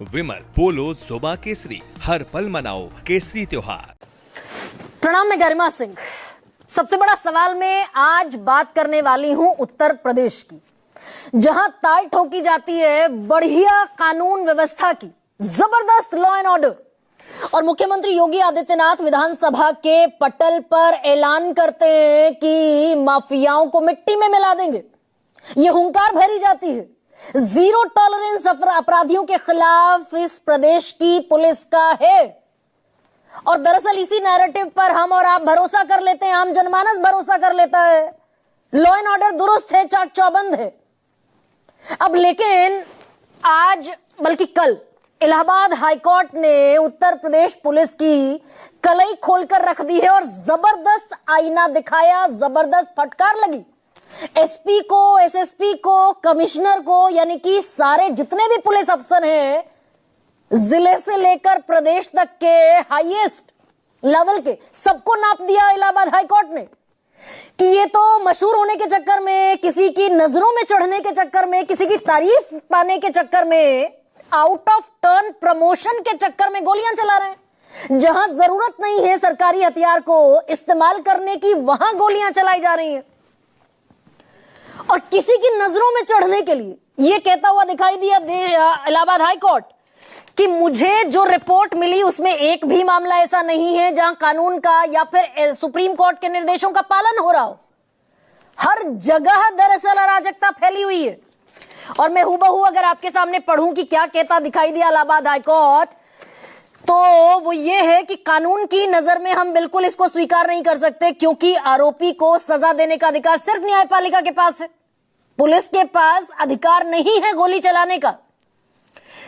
विमल बोलो जुबा केसरी, हर पल मनाओ केसरी त्योहार। प्रणाम, मैं गरिमा सिंह। सबसे बड़ा सवाल में आज बात करने वाली हूं उत्तर प्रदेश की, जहां ताल ठोकी जाती है बढ़िया कानून व्यवस्था की, जबरदस्त लॉ एंड ऑर्डर, और मुख्यमंत्री योगी आदित्यनाथ विधानसभा के पटल पर ऐलान करते हैं कि माफियाओं को मिट्टी में मिला देंगे। ये हुंकार भरी जाती है, जीरो टॉलरेंस अपराधियों के खिलाफ इस प्रदेश की पुलिस का है। और दरअसल इसी नैरेटिव पर हम और आप भरोसा कर लेते हैं, आम जनमानस भरोसा कर लेता है। लॉ एंड ऑर्डर दुरुस्त है, चाक चौबंद है। अब लेकिन आज बल्कि कल इलाहाबाद हाईकोर्ट ने उत्तर प्रदेश पुलिस की कलई खोलकर रख दी है और जबरदस्त आईना दिखाया, जबरदस्त फटकार लगी एसपी को, एसएसपी को, कमिश्नर को, यानी कि सारे जितने भी पुलिस अफसर हैं, जिले से लेकर प्रदेश तक के हाईएस्ट लेवल के, सबको नाप दिया इलाहाबाद हाईकोर्ट ने कि ये तो मशहूर होने के चक्कर में, किसी की नजरों में चढ़ने के चक्कर में, किसी की तारीफ पाने के चक्कर में, आउट ऑफ टर्न प्रमोशन के चक्कर में गोलियां चला रहे हैं। जहां जरूरत नहीं है सरकारी हथियार को इस्तेमाल करने की, वहां गोलियां चलाई जा रही हैं। और किसी की नजरों में चढ़ने के लिए यह कहता हुआ दिखाई दिया इलाहाबाद हाईकोर्ट कि मुझे जो रिपोर्ट मिली उसमें एक भी मामला ऐसा नहीं है जहां कानून का या फिर सुप्रीम कोर्ट के निर्देशों का पालन हो रहा हो। हर जगह दरअसल अराजकता फैली हुई है। और मैं हूबहू अगर आपके सामने पढ़ूं कि क्या कहता दिखाई दिया इलाहाबाद हाईकोर्ट, तो वो ये है कि कानून की नजर में हम बिल्कुल इसको स्वीकार नहीं कर सकते, क्योंकि आरोपी को सजा देने का अधिकार सिर्फ न्यायपालिका के पास है। पुलिस के पास अधिकार नहीं है गोली चलाने का।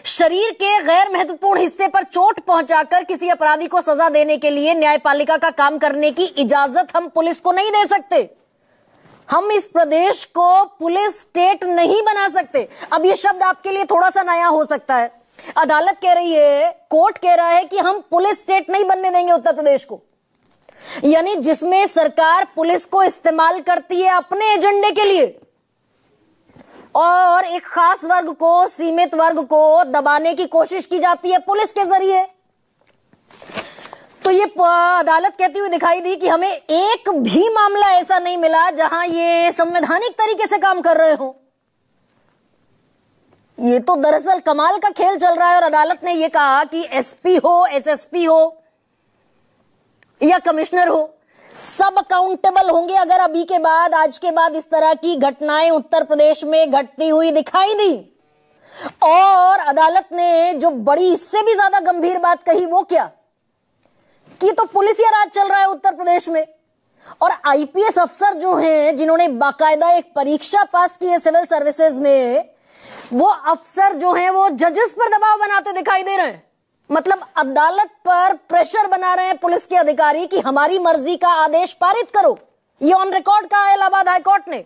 शरीर के गैर महत्वपूर्ण हिस्से पर चोट पहुंचाकर किसी अपराधी को सजा देने के लिए न्यायपालिका का काम करने की इजाजत हम पुलिस को नहीं दे सकते। हम इस प्रदेश को पुलिस स्टेट नहीं बना सकते। अब ये शब्द आपके लिए थोड़ा सा नया हो सकता है। अदालत कह रही है, कोर्ट कह रहा है कि हम पुलिस स्टेट नहीं बनने देंगे उत्तर प्रदेश को, यानी जिसमें सरकार पुलिस को इस्तेमाल करती है अपने एजेंडे के लिए और एक खास वर्ग को, सीमित वर्ग को दबाने की कोशिश की जाती है पुलिस के जरिए। तो ये अदालत कहती हुई दिखाई दी कि हमें एक भी मामला ऐसा नहीं मिला जहां ये संवैधानिक तरीके से काम कर रहे हो। ये तो दरअसल कमाल का खेल चल रहा है। और अदालत ने ये कहा कि एसपी हो, एसएसपी हो या कमिश्नर हो, सब अकाउंटेबल होंगे अगर अभी के बाद, आज के बाद इस तरह की घटनाएं उत्तर प्रदेश में घटती हुई दिखाई दी। और अदालत ने जो बड़ी, इससे भी ज्यादा गंभीर बात कही, वो क्या कि तो पुलिस या राज चल रहा है उत्तर प्रदेश में। और आईपीएस अफसर जो हैं, जिन्होंने बाकायदा एक परीक्षा पास की है सिविल सर्विसेज में, वो अफसर जो हैं वो जजेस पर दबाव बनाते दिखाई दे रहे हैं। मतलब अदालत पर प्रेशर बना रहे हैं पुलिस के अधिकारी कि हमारी मर्जी का आदेश पारित करो। ये ऑन रिकॉर्ड कहा है इलाहाबाद हाईकोर्ट ने।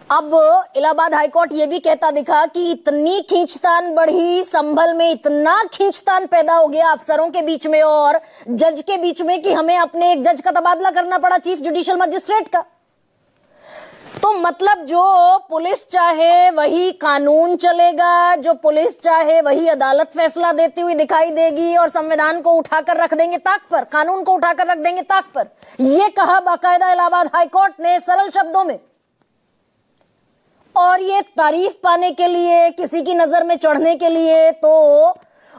अब इलाहाबाद हाईकोर्ट ये भी कहता दिखा कि इतनी खींचतान बढ़ी, संभल में इतना खींचतान पैदा हो गया अफसरों के बीच में और जज के बीच में कि हमें अपने एक जज का तबादला करना पड़ा, चीफ जुडिशियल मजिस्ट्रेट का। तो मतलब जो पुलिस चाहे वही कानून चलेगा, जो पुलिस चाहे वही अदालत फैसला देती हुई दिखाई देगी, और संविधान को उठाकर रख देंगे ताक पर, कानून को उठाकर रख देंगे ताक पर। यह कहा बाकायदा इलाहाबाद हाईकोर्ट ने सरल शब्दों में। और ये तारीफ पाने के लिए, किसी की नजर में चढ़ने के लिए, तो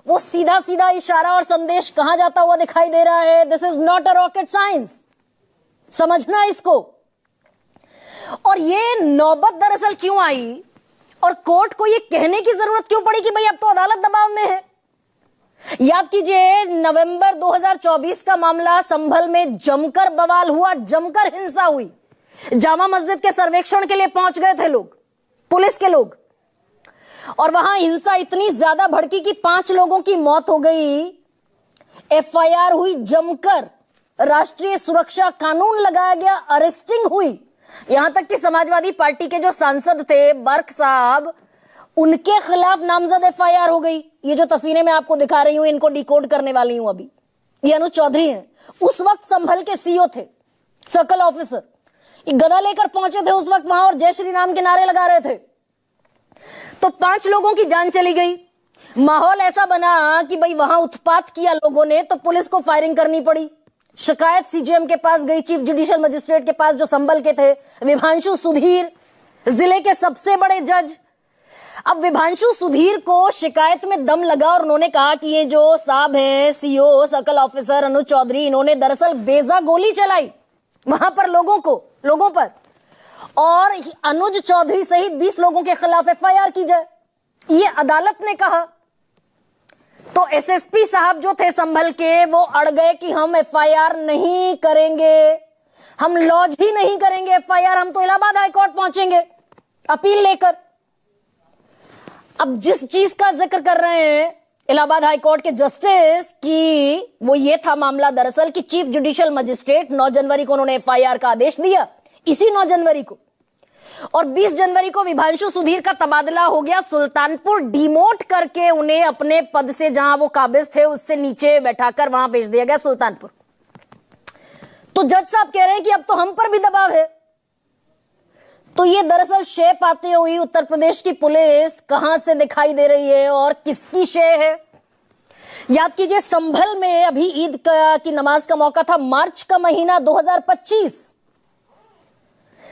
वो सीधा सीधा इशारा और संदेश कहां जाता हुआ दिखाई दे रहा है, this is not a rocket science, समझना इसको। और ये नौबत दरअसल क्यों आई और कोर्ट को ये कहने की जरूरत क्यों पड़ी कि भाई अब तो अदालत दबाव में है। याद कीजिए, नवंबर 2024 का मामला, संभल में जमकर बवाल हुआ, जमकर हिंसा हुई। जामा मस्जिद के सर्वेक्षण के लिए पहुंच गए थे लोग, पुलिस के लोग, और वहां हिंसा इतनी ज्यादा भड़की कि 5 लोगों की मौत हो गई। एफआईआर हुई जमकर, राष्ट्रीय सुरक्षा कानून लगाया गया, अरेस्टिंग हुई। यहां तक कि समाजवादी पार्टी के जो सांसद थे बर्क साहब, उनके खिलाफ नामजद एफआईआर हो गई। ये जो तस्वीरें मैं आपको दिखा रही हूं, इनको डिकोड करने वाली हूं अभी। ये अनुज चौधरी हैं, उस वक्त संभल के सीईओ थे, सर्कल ऑफिसर। गदा लेकर पहुंचे थे उस वक्त वहां और जय श्री राम के नारे लगा रहे थे। तो 5 लोगों की जान चली गई। माहौल ऐसा बना कि भाई वहां उत्पात किया लोगों ने तो पुलिस को फायरिंग करनी पड़ी। शिकायत सीजेएम के पास गई, चीफ जुडिशियल मजिस्ट्रेट के पास जो संभल के थे, विभांशु सुधीर, जिले के सबसे बड़े जज। अब विभांशु सुधीर को शिकायत में दम लगा और उन्होंने कहा कि ये जो साहब हैं सीओ सर्कल ऑफिसर अनुज चौधरी, इन्होंने दरअसल बेजा गोली चलाई वहां पर लोगों पर, और अनुज चौधरी सहित 20 लोगों के खिलाफ एफआईआर की जाए, ये अदालत ने कहा। तो एसएसपी साहब जो थे संभल के, वो अड़ गए कि हम एफआईआर नहीं करेंगे, हम लॉज ही नहीं करेंगे एफआईआर, हम तो इलाहाबाद हाईकोर्ट पहुंचेंगे अपील लेकर। अब जिस चीज का जिक्र कर रहे हैं इलाहाबाद हाईकोर्ट के जस्टिस की, वो ये था मामला दरअसल कि चीफ जुडिशियल मजिस्ट्रेट 9 जनवरी को उन्होंने एफआईआर का आदेश दिया, इसी 9 जनवरी को, और 20 जनवरी को विभांशु सुधीर का तबादला हो गया। सुल्तानपुर डिमोट करके उन्हें अपने पद से, जहां वो काबिज थे उससे नीचे बैठाकर वहां भेज दिया गया सुल्तानपुर। तो जज साहब कह रहे हैं कि अब तो हम पर भी दबाव है। तो ये दरअसल शय पाते हुई उत्तर प्रदेश की पुलिस कहां से दिखाई दे रही है और किसकी शय है। याद कीजिए, संभल में अभी ईद की नमाज का मौका था, मार्च का महीना 2025।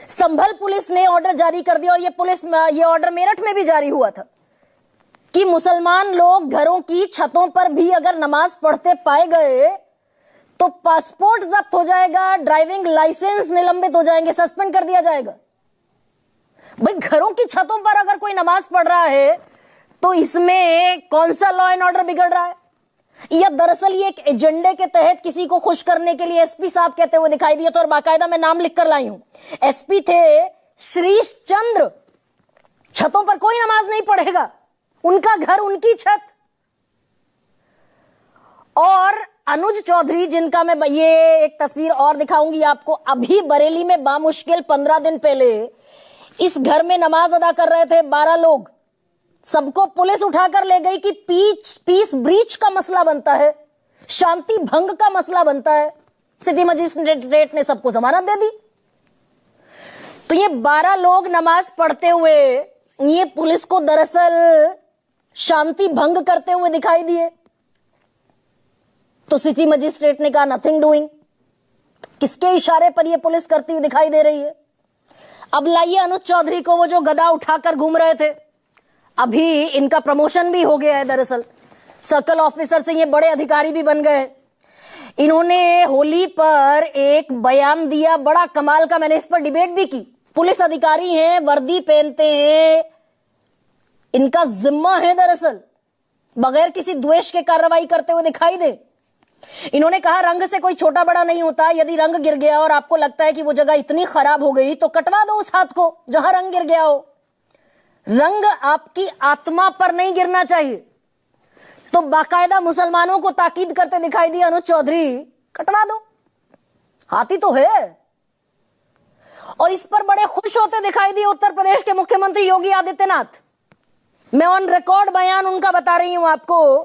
संभल पुलिस ने ऑर्डर जारी कर दिया, और ये ऑर्डर मेरठ में भी जारी हुआ था कि मुसलमान लोग घरों की छतों पर भी अगर नमाज पढ़ते पाए गए तो पासपोर्ट जब्त हो जाएगा, ड्राइविंग लाइसेंस निलंबित हो जाएंगे, सस्पेंड कर दिया जाएगा। भाई घरों की छतों पर अगर कोई नमाज पढ़ रहा है तो इसमें कौन सा लॉ एंड ऑर्डर बिगड़ रहा है? या दरअसल ये एक एजेंडे के तहत किसी को खुश करने के लिए एसपी साहब कहते हुए दिखाई दिए। तो और बाकायदा मैं नाम लिखकर लाई हूं, एसपी थे श्रीश चंद्र। छतों पर कोई नमाज नहीं पढ़ेगा, उनका घर उनकी छत। और अनुज चौधरी, जिनका मैं ये एक तस्वीर और दिखाऊंगी आपको, अभी बरेली में बामुश्किल 15 दिन पहले इस घर में नमाज अदा कर रहे थे 12 लोग, सबको पुलिस उठाकर ले गई कि पीस ब्रीच का मसला बनता है, शांति भंग का मसला बनता है। सिटी मजिस्ट्रेट ने सबको जमानत दे दी। तो ये 12 लोग नमाज पढ़ते हुए ये पुलिस को दरअसल शांति भंग करते हुए दिखाई दिए। तो सिटी मजिस्ट्रेट ने कहा नथिंग डूइंग। किसके इशारे पर यह पुलिस करती हुई दिखाई दे रही है? अब लाइए अनुज चौधरी को, वो जो गदा उठाकर घूम रहे थे, अभी इनका प्रमोशन भी हो गया है। दरअसल सर्कल ऑफिसर से ये बड़े अधिकारी भी बन गए। इन्होंने होली पर एक बयान दिया, बड़ा कमाल का, मैंने इस पर डिबेट भी की। पुलिस अधिकारी हैं, वर्दी पहनते हैं, इनका जिम्मा है दरअसल बगैर किसी द्वेष के कार्रवाई करते हुए दिखाई दे। इन्होंने कहा रंग से कोई छोटा बड़ा नहीं होता, यदि रंग गिर गया और आपको लगता है कि वो जगह इतनी खराब हो गई तो कटवा दो उस हाथ को जहां रंग गिर गया हो। रंग आपकी आत्मा पर नहीं गिरना चाहिए। तो बाकायदा मुसलमानों को ताकीद करते दिखाई दिए अनुज चौधरी, कटवा दो, हाथी तो है। और इस पर बड़े खुश होते दिखाई दिए उत्तर प्रदेश के मुख्यमंत्री योगी आदित्यनाथ। मैं ऑन रिकॉर्ड बयान उनका बता रही हूं आपको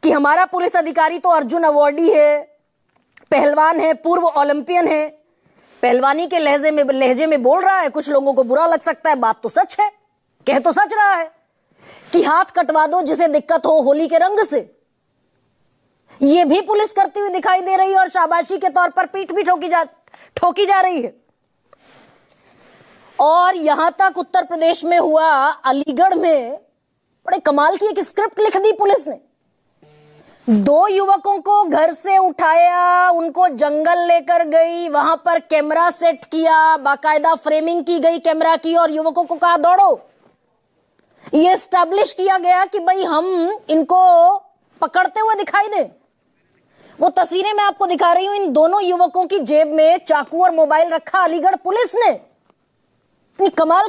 कि हमारा पुलिस अधिकारी तो अर्जुन अवार्डी है, पहलवान है, पूर्व ओलंपियन है। पहलवानी के लहजे में बोल रहा है, कुछ लोगों को बुरा लग सकता है, बात तो सच है, कह तो सच रहा है कि हाथ कटवा दो जिसे दिक्कत हो होली के रंग से। यह भी पुलिस करती हुई दिखाई दे रही है और शाबाशी के तौर पर पीठ भी ठोकी जा रही है। और यहां तक उत्तर प्रदेश में हुआ, अलीगढ़ में बड़े कमाल की एक स्क्रिप्ट लिख दी पुलिस ने। 2 युवकों को घर से उठाया, उनको जंगल लेकर गई, वहां पर कैमरा सेट किया, बाकायदा फ्रेमिंग की गई कैमरा की, और युवकों को कहा दौड़ो। ये एस्टैब्लिश किया गया कि भाई हम इनको पकड़ते हुए दिखाई दे। वो तस्वीरें मैं आपको दिखा रही हूं, इन दोनों युवकों की जेब में चाकू और मोबाइल रखा अलीगढ़ पुलिस ने। इतनी कमाल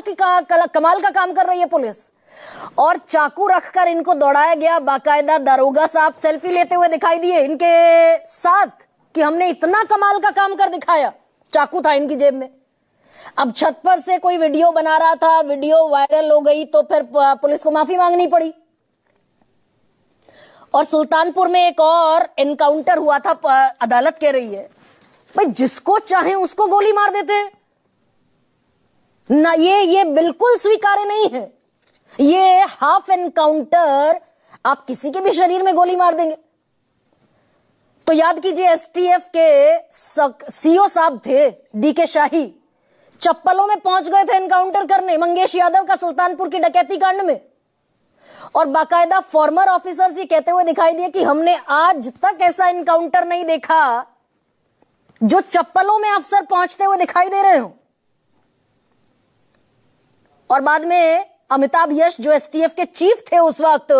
का काम कर रही है पुलिस। और चाकू रखकर इनको दौड़ाया गया। बाकायदा दारोगा साहब सेल्फी लेते हुए दिखाई दिए इनके साथ कि हमने इतना कमाल का काम कर दिखाया। चाकू था इनकी जेब में। अब छत पर से कोई वीडियो बना रहा था, वीडियो वायरल हो गई तो फिर पुलिस को माफी मांगनी पड़ी। और सुल्तानपुर में एक और एनकाउंटर हुआ था, अदालत कह रही है भाई जिसको चाहे उसको गोली मार देते। ना, ये बिल्कुल स्वीकार्य नहीं है। ये हाफ एनकाउंटर, आप किसी के भी शरीर में गोली मार देंगे। तो याद कीजिए, एसटीएफ के सीओ साहब थे डीके शाही, चप्पलों में पहुंच गए थे एनकाउंटर करने मंगेश यादव का सुल्तानपुर की डकैती कांड में, और बाकायदा फॉर्मर ऑफिसर्स ये कहते हुए दिखाई दिए कि हमने आज तक ऐसा एनकाउंटर नहीं देखा जो चप्पलों में अफसर पहुंचते हुए दिखाई दे रहे हो। और बाद में अमिताभ यश, जो एसटीएफ के चीफ थे उस वक्त,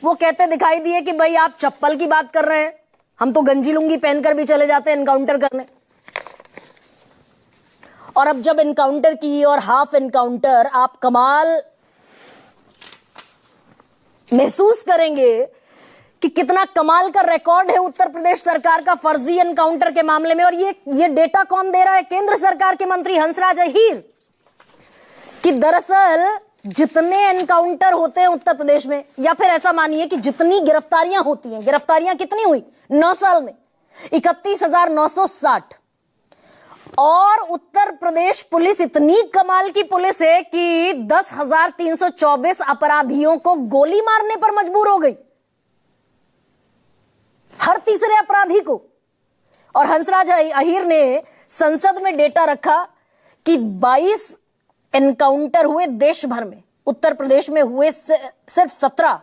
वो कहते दिखाई दिए कि भाई आप चप्पल की बात कर रहे हैं, हम तो गंजी लुंगी पहनकर भी चले जाते हैं एनकाउंटर करने। और अब जब एनकाउंटर की और हाफ एनकाउंटर, आप कमाल महसूस करेंगे कि कितना कमाल का रिकॉर्ड है उत्तर प्रदेश सरकार का फर्जी एनकाउंटर के मामले में। और ये डेटा कौन दे रहा है? केंद्र सरकार के मंत्री हंसराज अहीर, कि दरअसल जितने एनकाउंटर होते हैं उत्तर प्रदेश में, या फिर ऐसा मानिए कि जितनी गिरफ्तारियां होती हैं, गिरफ्तारियां कितनी हुई 9 साल में? 31,960। और उत्तर प्रदेश पुलिस इतनी कमाल की पुलिस है कि 10,324 अपराधियों को गोली मारने पर मजबूर हो गई, हर तीसरे अपराधी को। और हंसराज अहीर ने संसद में डेटा रखा कि 22 एनकाउंटर हुए देश भर में, उत्तर प्रदेश में हुए सिर्फ 17,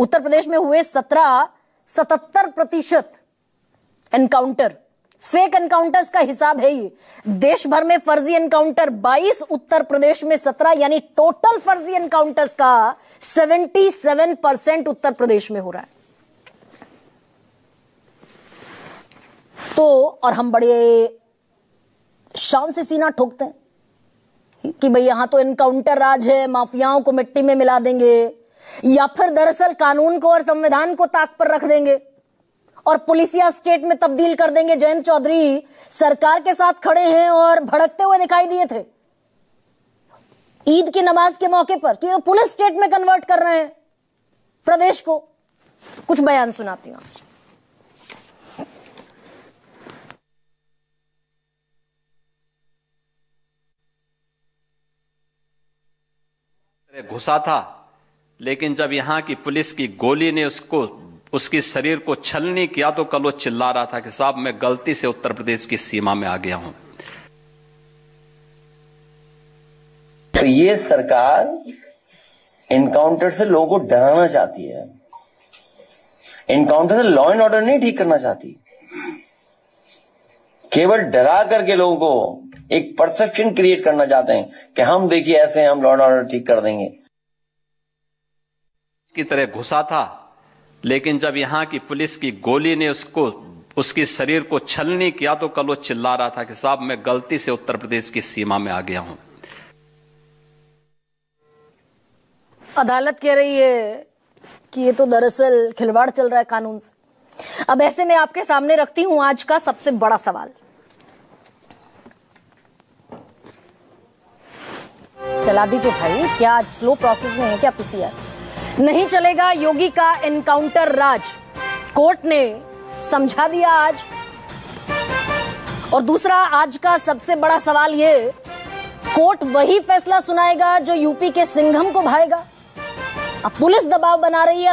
उत्तर प्रदेश में हुए 17, 77% एनकाउंटर फेक एनकाउंटर्स का हिसाब है ये। देश भर में फर्जी एनकाउंटर 22, उत्तर प्रदेश में 17, यानी टोटल फर्जी एनकाउंटर्स का 77% उत्तर प्रदेश में हो रहा है। तो और हम बड़े शान से सीना ठोकते हैं कि भाई यहां तो एनकाउंटर राज है, माफियाओं को मिट्टी में मिला देंगे, या फिर दरअसल कानून को और संविधान को ताक पर रख देंगे और पुलिसिया स्टेट में तब्दील कर देंगे। जयंत चौधरी सरकार के साथ खड़े हैं और भड़कते हुए दिखाई दिए थे ईद की नमाज के मौके पर कि वो पुलिस स्टेट में कन्वर्ट कर रहे हैं प्रदेश को। कुछ बयान सुनाती हूं। घुसा था, लेकिन जब यहां की पुलिस की गोली ने उसके शरीर को छलनी किया तो कल वो चिल्ला रहा था कि साहब मैं गलती से उत्तर प्रदेश की सीमा में आ गया हूं। तो ये सरकार एनकाउंटर से लोगों को डराना चाहती है, एनकाउंटर से लॉ एंड ऑर्डर नहीं ठीक करना चाहती, केवल डरा करके लोगों को एक परसेप्शन क्रिएट करना चाहते हैं कि हम देखिए ऐसे हम लॉ एंड ऑर्डर ठीक कर देंगे की तरह घुसा था, लेकिन जब यहां की पुलिस की गोली ने उसके शरीर को छलनी किया तो कल वो चिल्ला रहा था कि साहब मैं गलती से उत्तर प्रदेश की सीमा में आ गया हूं। अदालत कह रही है कि ये तो दरअसल खिलवाड़ चल रहा है कानून से। अब ऐसे में आपके सामने रखती हूं आज का सबसे बड़ा सवाल। चला दीजिए भाई, क्या आज स्लो प्रोसेस में है क्या पीसीआर? नहीं चलेगा योगी का एनकाउंटर राज, कोर्ट ने समझा दिया आज। और दूसरा आज का सबसे बड़ा सवाल ये, कोर्ट वही फैसला सुनाएगा जो यूपी के सिंघम को भाएगा। अब पुलिस दबाव बना रही है